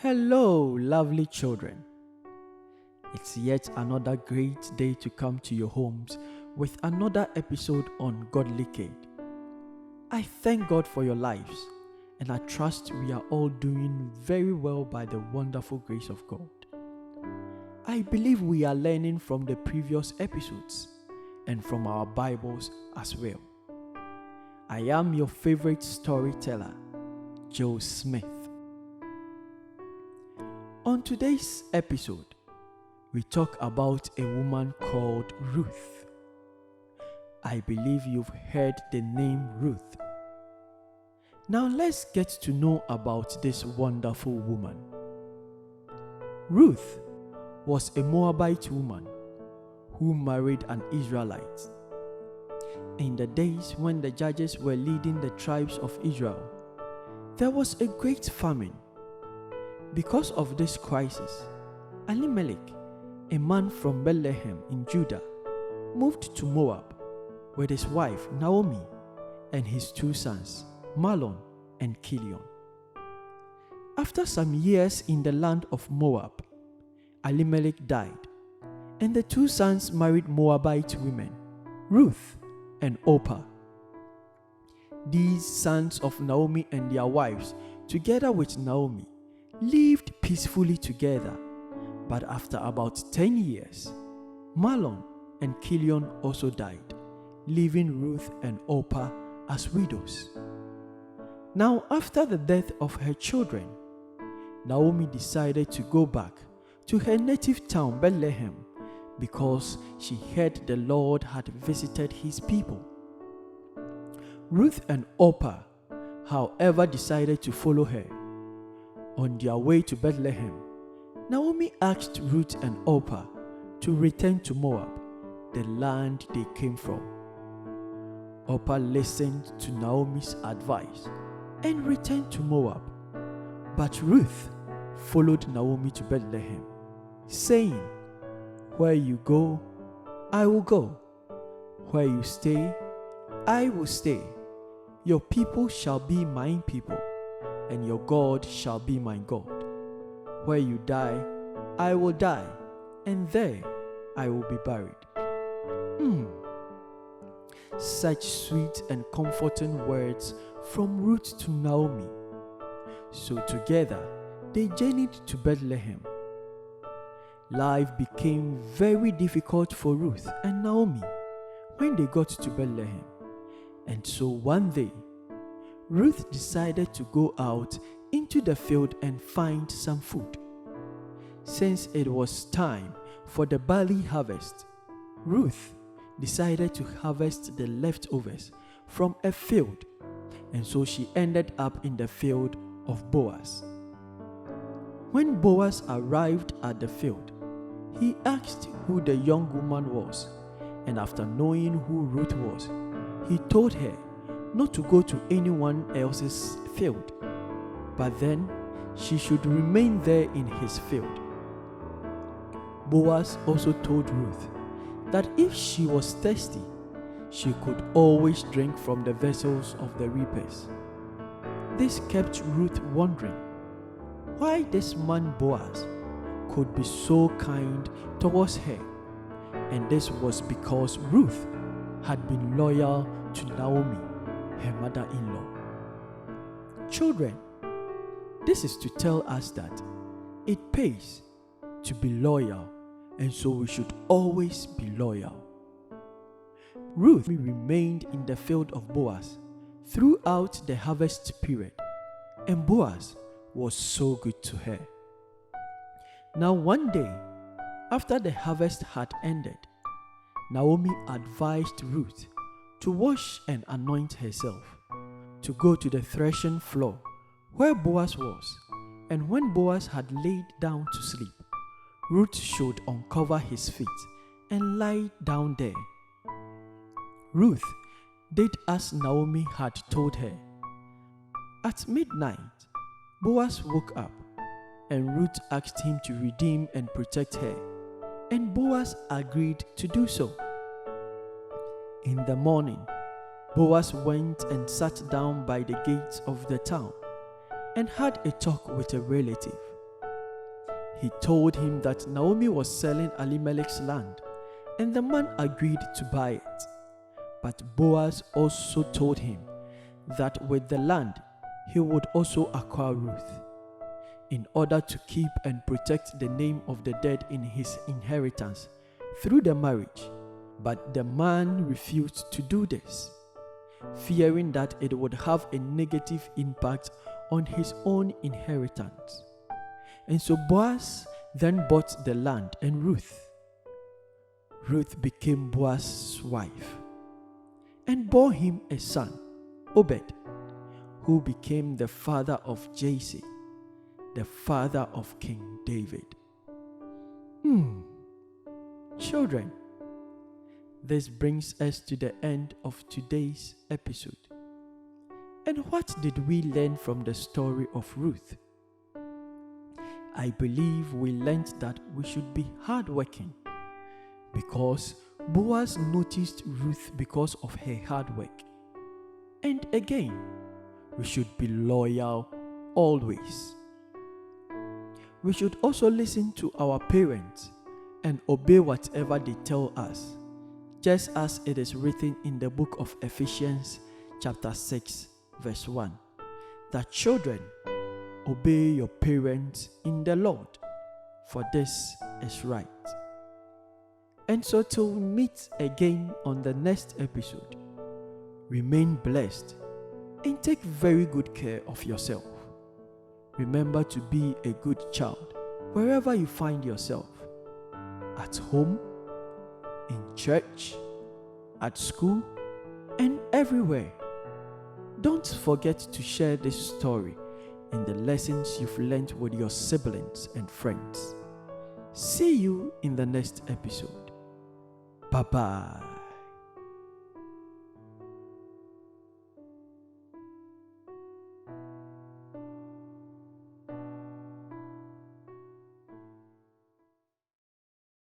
Hello, lovely children. It's yet another great day to come to your homes with another episode on Godly Kid. I thank God for your lives, and I trust we are all doing very well by the wonderful grace of God. I believe we are learning from the previous episodes and from our Bibles as well. I am your favorite storyteller, Joe Smith. On today's episode, we talk about a woman called Ruth. I believe you've heard the name Ruth. Now let's get to know about this wonderful woman. Ruth was a Moabite woman who married an Israelite. In the days when the judges were leading the tribes of Israel, there was a great famine. Because of this crisis, Elimelech, a man from Bethlehem in Judah, moved to Moab with his wife Naomi and his two sons, Mahlon and Chilion. After some years in the land of Moab, Elimelech died, and the two sons married Moabite women, Ruth and Orpah. These sons of Naomi and their wives, together with Naomi, lived peacefully together, but after about 10 years, Mahlon and Chilion also died, leaving Ruth and Orpah as widows. Now, after the death of her children, Naomi decided to go back to her native town Bethlehem because she heard the Lord had visited his people. Ruth and Orpah, however, decided to follow her. On their way to Bethlehem, Naomi asked Ruth and Orpah to return to Moab, the land they came from. Orpah listened to Naomi's advice and returned to Moab. But Ruth followed Naomi to Bethlehem, saying, "Where you go, I will go. Where you stay, I will stay. Your people shall be my people, and your God shall be my God. Where you die, I will die, and there I will be buried." Such sweet and comforting words from Ruth to Naomi. So together they journeyed to Bethlehem. Life became very difficult for Ruth and Naomi when they got to Bethlehem. And so one day, Ruth decided to go out into the field and find some food. Since it was time for the barley harvest, Ruth decided to harvest the leftovers from a field, and so she ended up in the field of Boaz. When Boaz arrived at the field, he asked who the young woman was, and after knowing who Ruth was, he told her not to go to anyone else's field, but then she should remain there in his field. Boaz also told Ruth that if she was thirsty, she could always drink from the vessels of the reapers. This kept Ruth wondering why this man Boaz could be so kind towards her, and this was because Ruth had been loyal to Naomi, her mother-in-law. Children, this is to tell us that it pays to be loyal, and so we should always be loyal. Ruth remained in the field of Boaz throughout the harvest period, and Boaz was so good to her. Now one day, after the harvest had ended, Naomi advised Ruth to wash and anoint herself, to go to the threshing floor where Boaz was, and when Boaz had laid down to sleep, Ruth should uncover his feet and lie down there. Ruth did as Naomi had told her. At midnight, Boaz woke up, and Ruth asked him to redeem and protect her, and Boaz agreed to do so. In the morning, Boaz went and sat down by the gates of the town and had a talk with a relative. He told him that Naomi was selling Elimelech's land, and the man agreed to buy it. But Boaz also told him that with the land he would also acquire Ruth, in order to keep and protect the name of the dead in his inheritance through the marriage. But the man refused to do this, fearing that it would have a negative impact on his own inheritance. And so Boaz then bought the land and Ruth. Ruth became Boaz's wife and bore him a son, Obed, who became the father of Jesse, the father of King David. Children, this brings us to the end of today's episode. And what did we learn from the story of Ruth? I believe we learned that we should be hardworking, because Boaz noticed Ruth because of her hard work. And again, we should be loyal always. We should also listen to our parents and obey whatever they tell us, just as it is written in the book of Ephesians chapter 6 verse 1, that children, obey your parents in the Lord, for this is right. And so till we meet again on the next episode, remain blessed and take very good care of yourself. Remember to be a good child wherever you find yourself, at home, in church, at school, and everywhere. Don't forget to share this story and the lessons you've learned with your siblings and friends. See you in the next episode. Bye-bye.